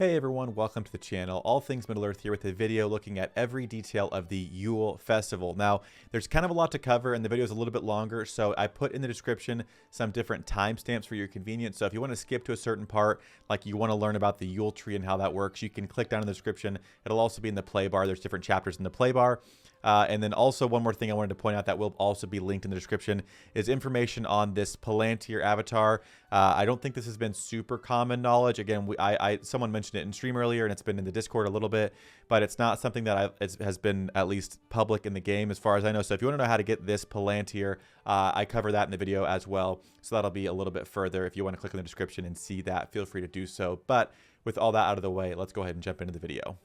Hey everyone, welcome to the channel. All Things Middle-earth here with a video looking at every detail of the Yule Festival. Now, there's kind of a lot to cover and the video is a little bit longer, so I put in the description some different timestamps for your convenience. So if you want to skip to a certain part, like you want to learn about the Yule tree and how that works, you can click down in the description. It'll also be in the play bar. There's different chapters in the play bar. And then also one more thing I wanted to point out that will also be linked in the description is information on this Palantir avatar. I don't think this has been super common knowledge. Again, someone mentioned it in stream earlier and it's been in the Discord a little bit, but it's not something that has been at least public in the game as far as I know. So if you want to know how to get this Palantir, I cover that in the video as well. So that'll be a little bit further. If you want to click in the description and see that, feel free to do so. But with all that out of the way, let's go ahead and jump into the video.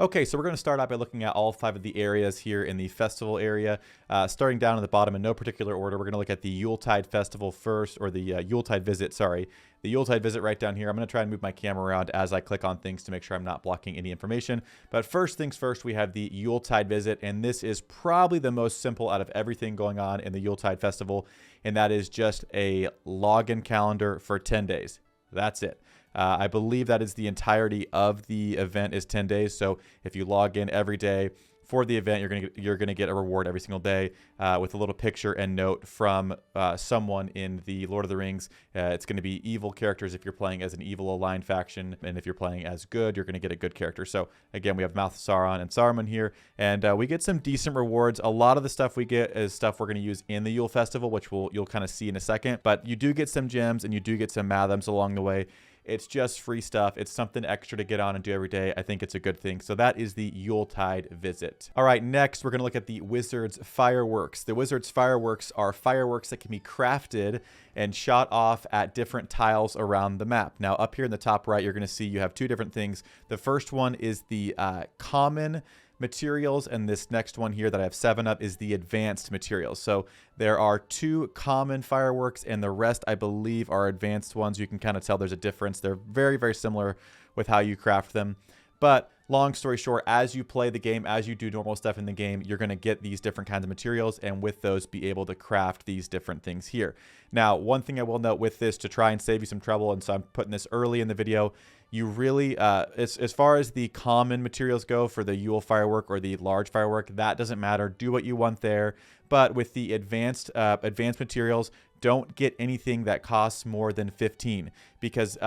Okay, so we're going to start out by looking at all 5 of the areas here in the festival area. Starting down at the bottom in no particular order, we're going to look at the Yuletide Festival first, or the Yuletide Visit, sorry. The Yuletide Visit right down here. I'm going to try and move my camera around as I click on things to make sure I'm not blocking any information. But first things first, we have the Yuletide Visit, and this is probably the most simple out of everything going on in the Yuletide Festival, and that is just a login calendar for 10 days. That's it. I believe that is the entirety of the event is 10 days. So if you log in every day for the event, you're gonna get a reward every single day with a little picture and note from someone in the Lord of the Rings. It's going to be evil characters if you're playing as an evil aligned faction, and if you're playing as good, you're going to get a good character. So again, we have Mouth of Sauron and Saruman here, and we get some decent rewards. A lot of the stuff we get is stuff we're going to use in the Yule Festival, which you'll kind of see in a second. But you do get some gems and you do get some Mathams along the way. It's just free stuff. It's something extra to get on and do every day. I think it's a good thing. So that is the Yuletide Visit. All right, next we're going to look at the Wizard's Fireworks. The Wizard's Fireworks are fireworks that can be crafted and shot off at different tiles around the map. Now, up here in the top right, you're going to see you have 2 different things. The first one is the common materials, and this next one here that I have 7 up is the advanced materials. So there are 2 common fireworks and the rest I believe are advanced ones. You can kind of tell there's a difference. They're very, very similar with how you craft them. But long story short, as you play the game, as you do normal stuff in the game, you're going to get these different kinds of materials, and with those be able to craft these different things here. Now, one thing I will note with this to try and save you some trouble, and so I'm putting this early in the video, you really, as far as the common materials go for the Yule firework or the large firework, that doesn't matter. Do what you want there. But with the advanced materials, don't get anything that costs more than 15, because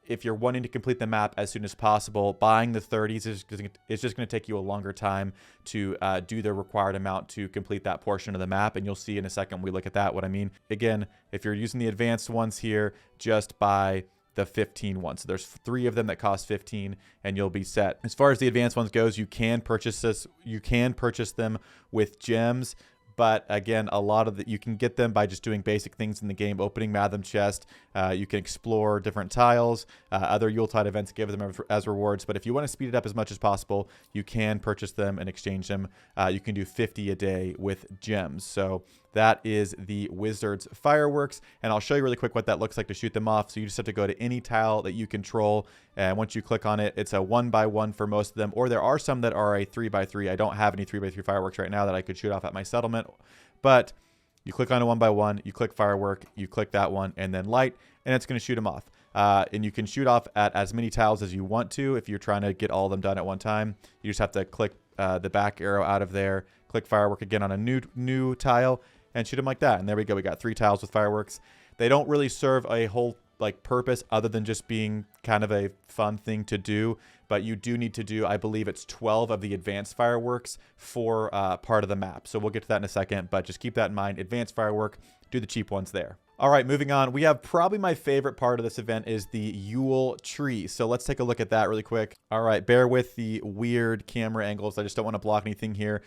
if you're wanting to complete the map as soon as possible, buying the 30s is just going to take you a longer time to do the required amount to complete that portion of the map. And you'll see in a second when we look at that what I mean. Again, if you're using the advanced ones here, just buy the 15 ones. So there's 3 of them that cost 15 and you'll be set. As far as the advanced ones goes, you can purchase them with gems. But again, a lot of you can get them by just doing basic things in the game, opening Matham chest. You can explore different tiles. Other Yuletide events give them as rewards. But if you want to speed it up as much as possible, you can purchase them and exchange them. You can do 50 a day with gems. So that is the Wizard's Fireworks. And I'll show you really quick what that looks like to shoot them off. So you just have to go to any tile that you control. And once you click on it, it's a 1x1 for most of them. Or there are some that are a 3x3. I don't have any 3x3 fireworks right now that I could shoot off at my settlement. But you click on a 1x1, you click firework, you click that one, and then light, and it's going to shoot them off. And you can shoot off at as many tiles as you want to if you're trying to get all of them done at one time. You just have to click the back arrow out of there, click firework again on a new tile, and shoot them like that. And there we go. We got 3 tiles with fireworks. They don't really serve a whole purpose other than just being kind of a fun thing to do. But you do need to do, I believe it's 12 of the advanced fireworks for part of the map. So we'll get to that in a second, but just keep that in mind. Advanced firework, do the cheap ones there. All right, moving on. We have probably my favorite part of this event is the Yule tree. So let's take a look at that really quick. All right, bear with the weird camera angles. I just don't want to block anything here.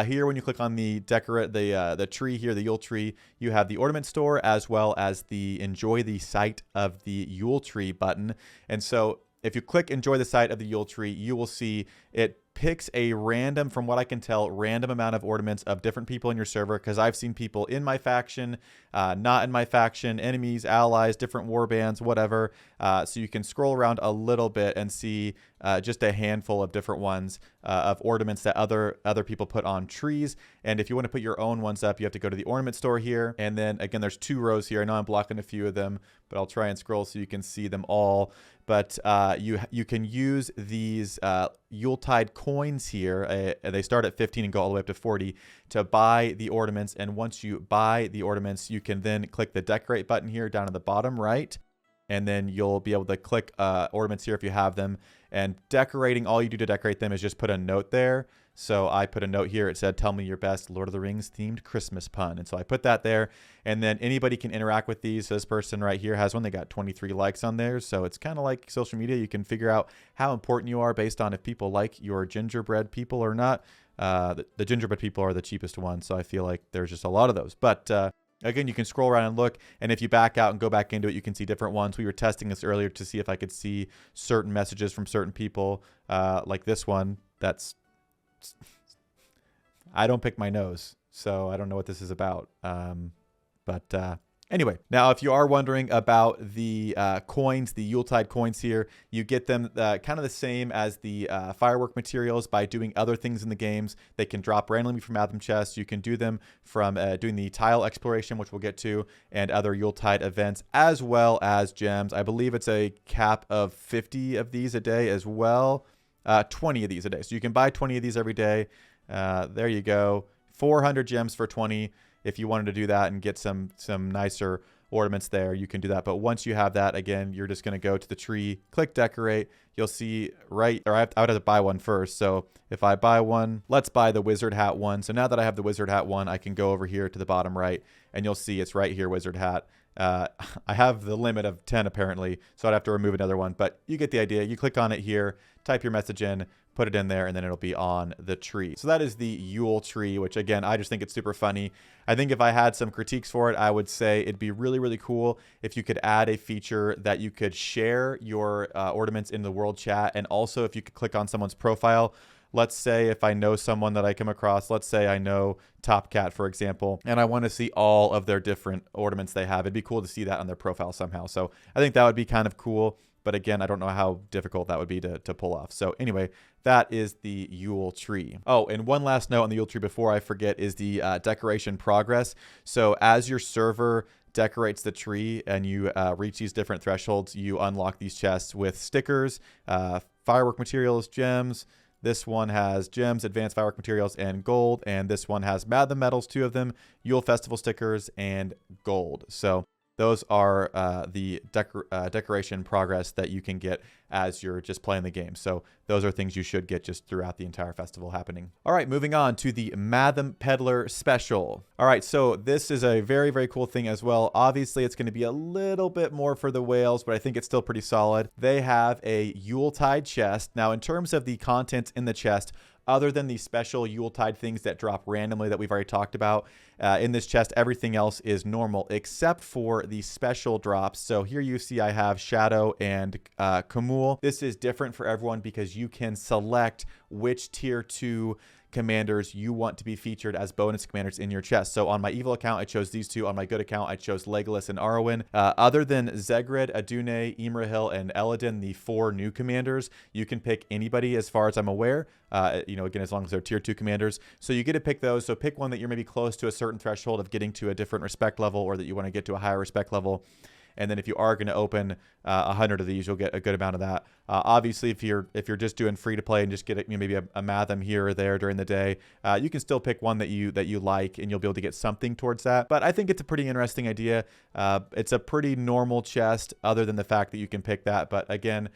Here, when you click on the tree here, the Yule tree, you have the ornament store as well as the enjoy the sight of the Yule tree button. And so if you click enjoy the sight of the Yule tree, you will see it picks a random, from what I can tell, random amount of ornaments of different people in your server, because I've seen people in my faction, not in my faction, enemies, allies, different war bands, whatever. So you can scroll around a little bit and see just a handful of different ones of ornaments that other people put on trees. And if you want to put your own ones up, you have to go to the ornament store here. And then again, there's 2 rows here. I know I'm blocking a few of them, but I'll try and scroll so you can see them all. But you can use these Yuletide coins here. They start at 15 and go all the way up to 40 to buy the ornaments. And once you buy the ornaments, you can then click the decorate button here down at the bottom right. And then you'll be able to click ornaments here if you have them. And decorating, all you do to decorate them is just put a note there. So I put a note here. It said, tell me your best Lord of the Rings themed Christmas pun. And so I put that there. And then anybody can interact with these. So this person right here has one. They got 23 likes on there. So it's kind of like social media. You can figure out how important you are based on if people like your gingerbread people or not. The gingerbread people are the cheapest ones. So I feel like there's just a lot of those. But again, you can scroll around and look, and if you back out and go back into it, you can see different ones. We were testing this earlier to see if I could see certain messages from certain people, like this one. I don't pick my nose, so I don't know what this is about. Anyway, now if you are wondering about the coins, the Yuletide coins here, you get them kind of the same as the firework materials by doing other things in the games. They can drop randomly from Atom chests. You can do them from doing the tile exploration, which we'll get to, and other Yuletide events, as well as gems. I believe it's a cap of 50 of these a day as well, 20 of these a day. So you can buy 20 of these every day. There you go, 400 gems for 20. If you wanted to do that and get some nicer ornaments there, you can do that. But once you have that, again, you're just going to go to the tree, click decorate. You'll see I would have to buy one first. So if I buy one, let's buy the wizard hat one. So now that I have the wizard hat one, I can go over here to the bottom right, and you'll see it's right here, wizard hat. I have the limit of 10 apparently, so I'd have to remove another one, but you get the idea. You click on it here, type your message in, put it in there, and then it'll be on the tree. So that is the Yule tree, which again, I just think it's super funny. I think if I had some critiques for it, I would say it'd be really, really cool if you could add a feature that you could share your ornaments in the world chat. And also if you could click on someone's profile. Let's say if I know someone that I come across, let's say I know Top Cat, for example, and I want to see all of their different ornaments they have. It'd be cool to see that on their profile somehow. So I think that would be kind of cool. But again, I don't know how difficult that would be to pull off. So anyway, that is the Yule tree. Oh, and one last note on the Yule tree before I forget is the decoration progress. So as your server decorates the tree and you reach these different thresholds, you unlock these chests with stickers, firework materials, gems. This one has gems, advanced firework materials, and gold. And this one has Madam medals, 2 of them, Yule Festival stickers, and gold. So those are the decoration progress that you can get as you're just playing the game. So those are things you should get just throughout the entire festival happening. All right, moving on to the Madam Peddler Special. All right, so this is a very, very cool thing as well. Obviously, it's going to be a little bit more for the whales, but I think it's still pretty solid. They have a Yuletide chest. Now, in terms of the contents in the chest, other than the special Yuletide things that drop randomly that we've already talked about, in this chest, everything else is normal except for the special drops. So here you see I have Shadow and Camul. This is different for everyone because you can select which tier 2 commanders you want to be featured as bonus commanders in your chest. So on my evil account, I chose these 2. On my good account, I chose Legolas and Arwen. Other than Zegrid, Adune, Imrahil, and Eladin, the 4 new commanders, you can pick anybody as far as I'm aware. Again, as long as they're tier 2 commanders. So you get to pick those. So pick one that you're maybe close to a certain threshold of getting to a different respect level, or that you want to get to a higher respect level. And then if you are going to open 100 of these, you'll get a good amount of that. Obviously, if you're just doing free to play and just get maybe a Madam here or there during the day, you can still pick one that you like, and you'll be able to get something towards that. But I think it's a pretty interesting idea. It's a pretty normal chest, other than the fact that you can pick that. But again,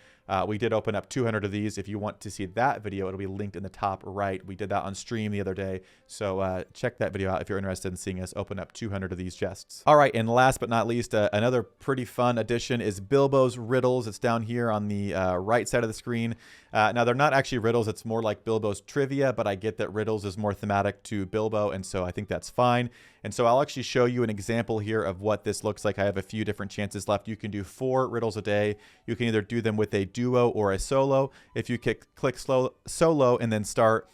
we did open up 200 of these. If you want to see that video, it'll be linked in the top right. We did that on stream the other day. So check that video out if you're interested in seeing us open up 200 of these chests. All right, and last but not least, another pretty fun addition is Bilbo's Riddles. It's down here on the right side of the screen. Now, they're not actually riddles. It's more like Bilbo's trivia, but I get that Riddles is more thematic to Bilbo, and so I think that's fine. And so I'll actually show you an example here of what this looks like. I have a few different chances left. You can do 4 riddles a day. You can either do them with a duo or a solo. If you click solo and then start,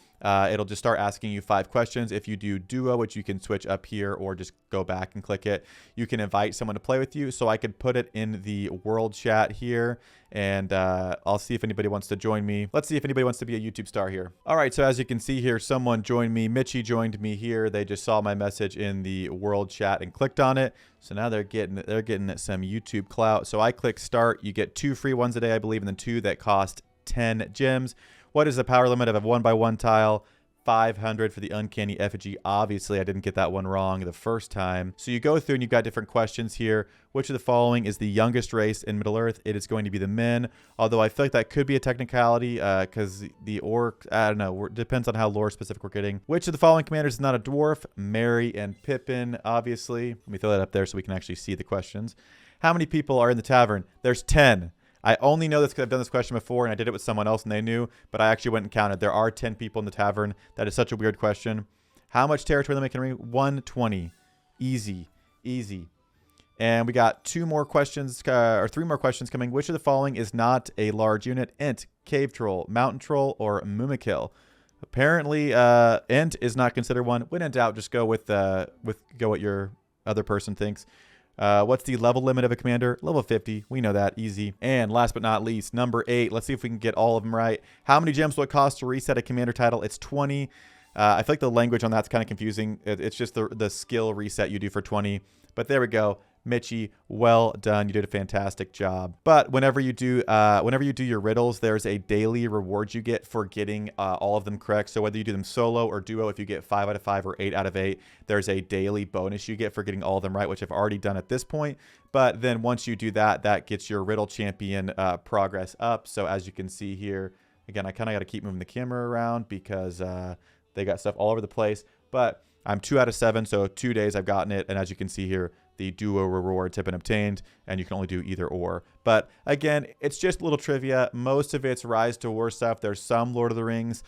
it'll just start asking you 5 questions. If you do duo, which you can switch up here or just go back and click it, you can invite someone to play with you. So I could put it in the world chat here, and I'll see if anybody wants to join me. Let's see if anybody wants to be a YouTube star here. All right, so as you can see here, someone joined me. Mitchie joined me here. They just saw my message in the world chat and clicked on it. So now they're getting some YouTube clout. So I click start. You get 2 free ones a day, I believe, and then 2 that cost 10 gems. What is the power limit of a 1x1 tile? 500 for the uncanny effigy. Obviously, I didn't get that one wrong the first time. So you go through and you've got different questions here. Which of the following is the youngest race in Middle-earth? It is going to be the men. Although I feel like that could be a technicality because the orcs, I don't know, depends on how lore specific we're getting. Which of the following commanders is not a dwarf? Merry and Pippin, obviously. Let me throw that up there so we can actually see the questions. How many people are in the tavern? There's 10. I only know this because I've done this question before and I did it with someone else and they knew, but I actually went and counted. There are 10 people in the tavern. That is such a weird question. How much territory limit can we? 120. Easy. Easy. And we got 2 more questions, or 3 more questions coming. Which of the following is not a large unit? Ent, Cave Troll, Mountain Troll, or Mumakil? Apparently, Ent is not considered one. When in doubt, just go with what your other person thinks. What's the level limit of a commander? Level 50. We know that. Easy. And last but not least, number 8. Let's see if we can get all of them right. How many gems will it cost to reset a commander title? It's 20. I feel like the language on that's kind of confusing. It's just the skill reset you do for 20. But there we go. Mitchie, well done. You did a fantastic job. But whenever you do your riddles, there's a daily reward you get for getting all of them correct. So whether you do them solo or duo, if you get 5 out of 5 or 8 out of 8, there's a daily bonus you get for getting all of them right, which I've already done at this point. But then once you do that, that gets your riddle champion progress up. So as you can see here, again, I kind of got to keep moving the camera around because they got stuff all over the place. But I'm 2 out of 7, so 2 days I've gotten it. And as you can see here, the duo rewards have been obtained, and you can only do either or. But again, it's just a little trivia. Most of it's Rise to War stuff. There's some Lord of the Rings,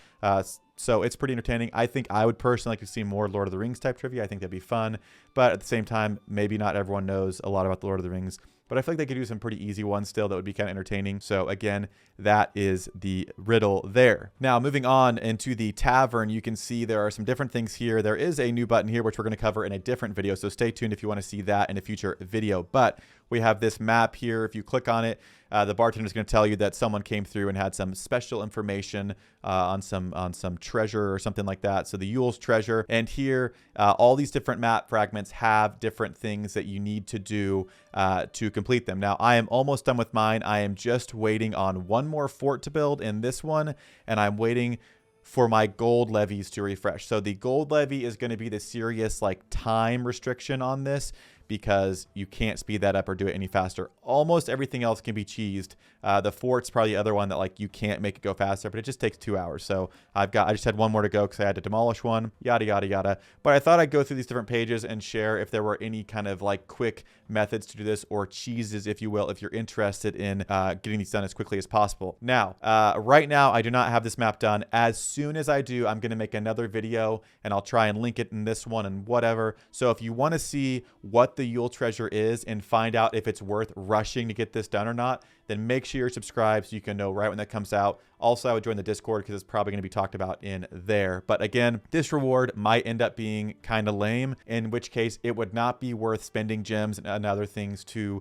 so it's pretty entertaining. I think I would personally like to see more Lord of the Rings type trivia. I think that'd be fun. But at the same time, maybe not everyone knows a lot about the Lord of the Rings. But I feel like they could do some pretty easy ones still that would be kind of entertaining. So again, that is the riddle there. Now, moving on into the tavern, you can see there are some different things here. There is a new button here, which we're going to cover in a different video. So stay tuned if you want to see that in a future video. But we have this map here. If you click on it, the bartender is going to tell you that someone came through and had some special information on some treasure or something like that. So the Yule's treasure. And here, all these different map fragments have different things that you need to do to complete them. Now, I am almost done with mine. I am just waiting on one more fort to build in this one, and I'm waiting for my gold levies to refresh. So the gold levy is going to be the serious like time restriction on this, because you can't speed that up or do it any faster. Almost everything else can be cheesed. The fort's probably the other one that like you can't make it go faster, but it just takes 2 hours. So I just had one more to go because I had to demolish one, yada, yada, yada. But I thought I'd go through these different pages and share if there were any kind of like quick methods to do this, or cheeses, if you will, if you're interested in getting these done as quickly as possible. Now, right now, I do not have this map done. As soon as I do, I'm going to make another video and I'll try and link it in this one and whatever. So if you want to see what the Yule treasure is and find out if it's worth rushing to get this done or not, then make sure you're subscribed so you can know right when that comes out. Also, I would join the Discord because it's probably going to be talked about in there. But again, this reward might end up being kind of lame, in which case it would not be worth spending gems and other things to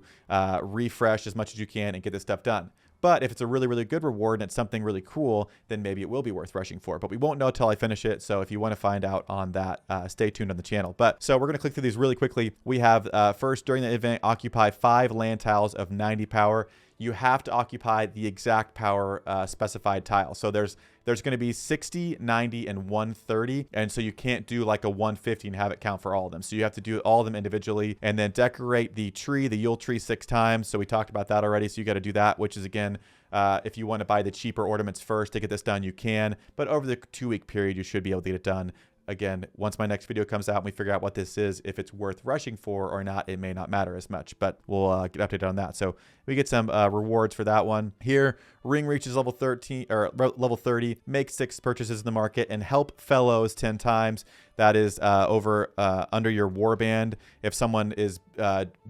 refresh as much as you can and get this stuff done. But if it's a really, really good reward and it's something really cool, then maybe it will be worth rushing for. But we won't know until I finish it. So if you want to find out on that, stay tuned on the channel. But so we're going to click through these really quickly. We have first, during the event, occupy 5 land tiles of 90 power. You have to occupy the exact power specified tile. So there's going to be 60, 90, and 130. And so you can't do like a 150 and have it count for all of them. So you have to do all of them individually, and then decorate the tree, the Yule tree, 6 times. So we talked about that already. So you got to do that, which is again, if you want to buy the cheaper ornaments first to get this done, you can. But over the 2-week period, you should be able to get it done. Again, once my next video comes out and we figure out what this is, if it's worth rushing for or not, it may not matter as much, but we'll get updated on that. So we get some rewards for that one. Here, ring reaches level 13 or level 30, make 6 purchases in the market, and help fellows 10 times. That is over under your warband. If someone is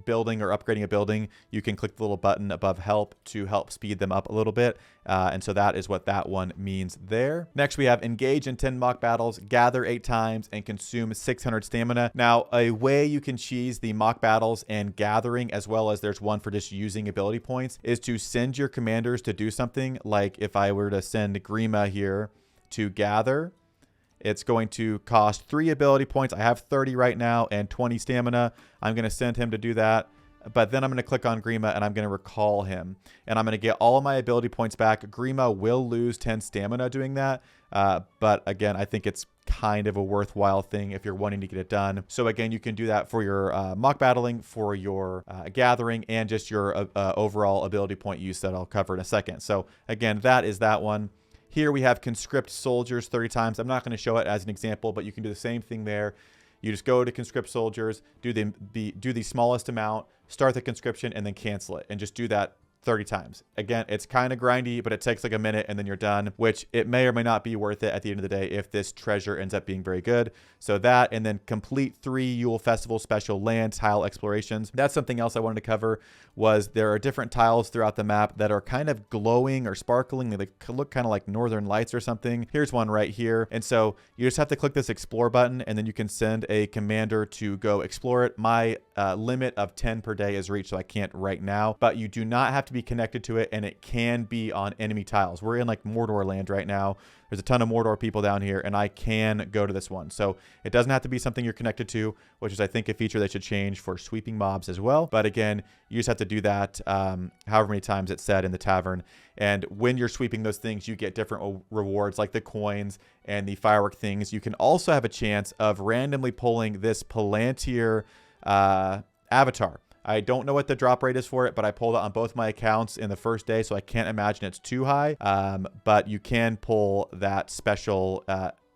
building or upgrading a building, you can click the little button above help to help speed them up a little bit. And so that is what that one means there. Next, we have engage in 10 mock battles, gather 8 times, and consume 600 stamina. Now, a way you can cheese the mock battles and gathering, as well as there's one for just using ability points, is to send your commanders to do something. Like if I were to send Grima here to gather, it's going to cost 3 ability points. I have 30 right now and 20 stamina. I'm going to send him to do that. But then I'm going to click on Grima and I'm going to recall him. And I'm going to get all of my ability points back. Grima will lose 10 stamina doing that. But again, I think it's kind of a worthwhile thing if you're wanting to get it done. So again, you can do that for your mock battling, for your gathering, and just your overall ability point use that I'll cover in a second. So again, that is that one. Here we have conscript soldiers 30 times. I'm not going to show it as an example, but you can do the same thing there. You just go to conscript soldiers, do the smallest amount, start the conscription, and then cancel it, and just do that 30 times. Again, it's kind of grindy, but it takes like a minute and then you're done, which it may or may not be worth it at the end of the day if this treasure ends up being very good. So that, and then complete 3 Yule Festival special land tile explorations. That's something else I wanted to cover, was there are different tiles throughout the map that are kind of glowing or sparkling. They look kind of like northern lights or something. Here's one right here. And so you just have to click this explore button and then you can send a commander to go explore it. My limit of 10 per day is reached, so I can't right now, but you do not have to be connected to it, and it can be on enemy tiles. We're in like Mordor land right now. There's a ton of Mordor people down here, and I can go to this one. So it doesn't have to be something you're connected to, which is, I think, a feature they should change for sweeping mobs as well. But again, you just have to do that however many times it's said in the tavern. And when you're sweeping those things, you get different rewards like the coins and the firework things. You can also have a chance of randomly pulling this Palantir avatar. I don't know what the drop rate is for it, but I pulled it on both my accounts in the first day, so I can't imagine it's too high. But you can pull that special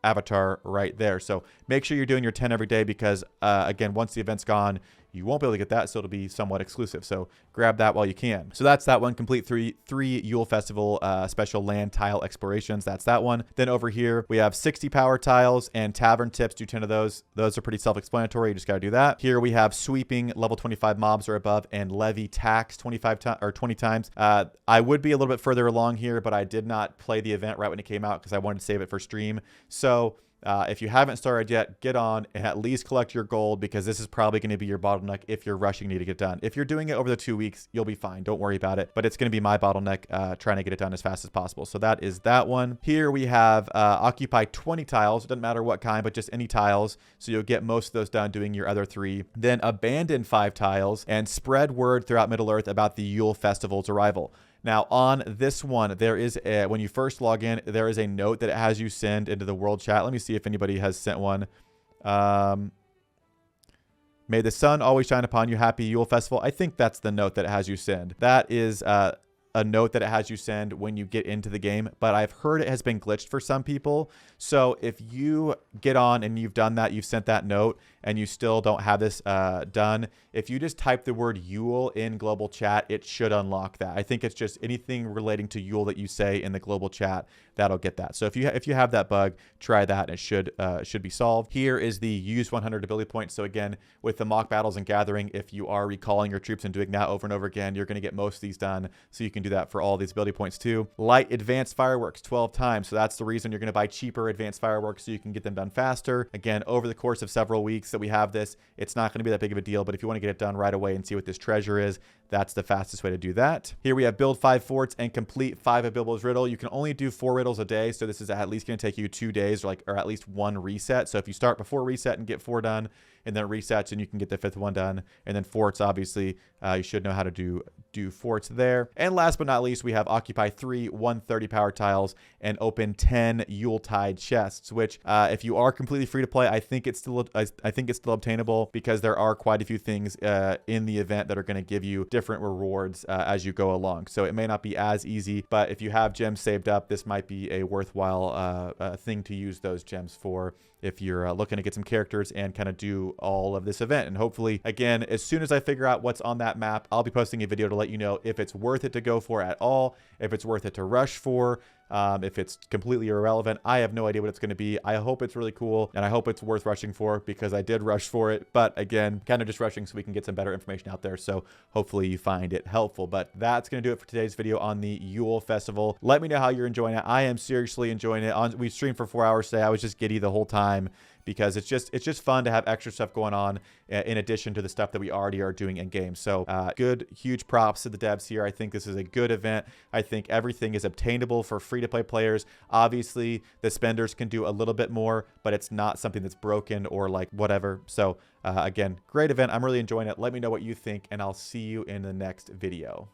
avatar right there. So make sure you're doing your 10 every day because, again, once the event's gone, you won't be able to get that, so it'll be somewhat exclusive. So grab that while you can. So that's that one. Complete three Yule Festival special land tile explorations. That's that one. Then over here, we have 60 power tiles and tavern tips. Do 10 of those. Those are pretty self-explanatory. You just got to do that. Here we have sweeping level 25 mobs or above and levy tax 25 or 20 times. I would be a little bit further along here, but I did not play the event right when it came out because I wanted to save it for stream. So if you haven't started yet, get on and at least collect your gold, because this is probably going to be your bottleneck if you're rushing to get done. If you're doing it over the 2 weeks, you'll be fine. Don't worry about it. But it's going to be my bottleneck trying to get it done as fast as possible. So that is that one. Here we have occupy 20 tiles. It doesn't matter what kind, but just any tiles. So you'll get most of those done doing your other 3. Then abandon 5 tiles and spread word throughout Middle-earth about the Yule Festival's arrival. Now, on this one, there is when you first log in, there is a note that it has you send into the world chat. Let me see if anybody has sent one. May the sun always shine upon you. Happy Yule Festival. I think that's the note that it has you send. That is a note that it has you send when you get into the game, but I've heard it has been glitched for some people. So if you get on and you've done that, you've sent that note, and you still don't have this done, if you just type the word Yule in global chat, it should unlock that. I think it's just anything relating to Yule that you say in the global chat, that'll get that. So if you have that bug, try that, and it should be solved. Here is the use 100 ability points. So again, with the mock battles and gathering, if you are recalling your troops and doing that over and over again, you're going to get most of these done. So you can do that for all these ability points too. Light advanced fireworks 12 times. So that's the reason you're going to buy cheaper advanced fireworks, so you can get them done faster. Again, over the course of several weeks that we have this, it's not going to be that big of a deal, but if you want to get it done right away and see what this treasure is, that's the fastest way to do that. Here we have build 5 forts and complete 5 of Bilbo's riddle. You can only do 4 riddles a day, so this is at least going to take you 2 days, or at least 1 reset. So if you start before reset and get 4 done, and then it resets and you can get the 5th one done. And then forts, obviously, you should know how to do forts there. And last but not least, we have occupy 3 130 power tiles and open 10 Yuletide chests, which if you are completely free to play, I think it's still obtainable, because there are quite a few things in the event that are going to give you different rewards as you go along. So it may not be as easy, but if you have gems saved up, this might be a worthwhile thing to use those gems for if you're looking to get some characters and kind of do all of this event. And hopefully, again, as soon as I figure out what's on that map, I'll be posting a video to let you know if it's worth it to go for at all, if it's worth it to rush for. If it's completely irrelevant, I have no idea what it's going to be. I hope it's really cool, and I hope it's worth rushing for, because I did rush for it. But again, kind of just rushing so we can get some better information out there. So hopefully you find it helpful. But that's going to do it for today's video on the Yule Festival. Let me know how you're enjoying it. I am seriously enjoying it. We streamed for 4 hours today. I was just giddy the whole time, because it's just fun to have extra stuff going on in addition to the stuff that we already are doing in game. So good, huge props to the devs here. I think this is a good event. I think everything is obtainable for free-to-play players. Obviously, the spenders can do a little bit more, but it's not something that's broken or like whatever. So again, great event. I'm really enjoying it. Let me know what you think, and I'll see you in the next video.